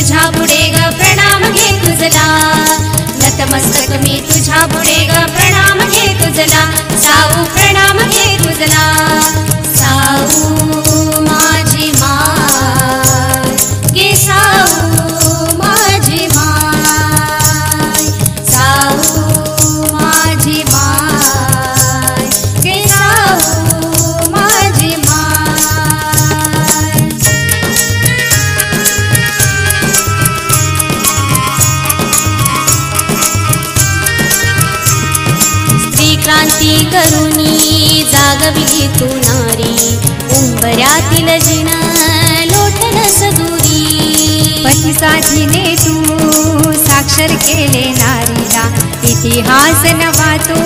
तुझ्या पुढे ग प्रणाम घे तुझला, नतमस्तक मी तुझ्या पुढे ग प्रणाम घे तुझला, साऊ प्रणाम घे तुझला, साऊ माझी माय गे साऊ माझी माय, साऊ माझी माय गे साऊ माझी माय. स्त्री क्रांती करुणी जागविली तू नारी, उंबऱ्यातील जिन लोटन सदुरी. पतीसाठीने तू साक्षर केले नारीला, इतिहास नवा तू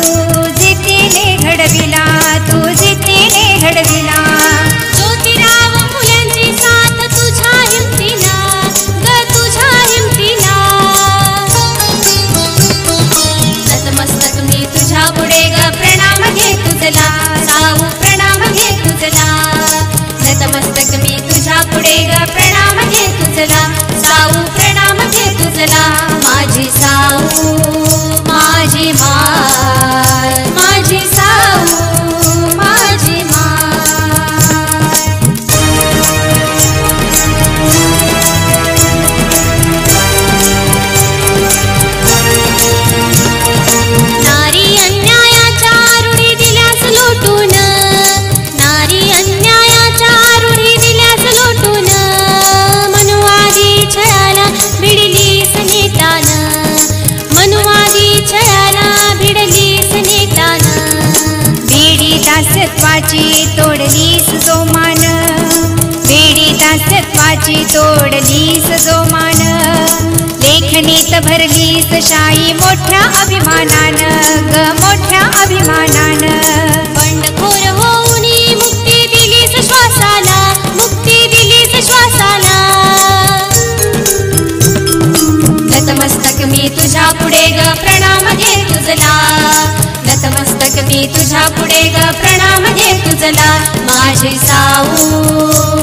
जितीने घडविला, तू जितीने घडविला. ज्योतिराव फुल्यांची साथ तुझ्या हिमतीला ग तुझ्या हिमतीला, नतमस्तक मी तुझ्या पुढे ग प्रणाम घे तुझला, साऊ प्रणाम घे तुझला, नतमस्तक मी तुझ्या पुढे ग प्रणाम घे तुझला, साऊ प्रणाम घे तुझला, माझी साऊ माझी माय, माझी साऊ माझी माय. नारी अन्यायाच्या रूढी दिल्यास लोटून, नारी अन्यायाच्या रूढी दिल्यास लोटून, मनुवादी छळाला भिडलीस नेटान, मनुवादी छळाला भिडलीस नेटान. बेडी दासत्वाची तोडलीस जो मान, बेडी दासत्वाची तोडलीस जो मान. लेखणीत भरलीस शाई मोठ्या अभिमानान ग मोठ्या अभिमानान. बंडखोर होऊनी मुक्ती दिलीस श्वासाला, मुक्ती दिलीस श्वासाला, नतमस्तक मी तुझ्या पुढे ग प्रणाम घे तुझला, नतमस्तक मी तुझ्या पुढे ग प्रणाम घे तुझला, माझी साऊ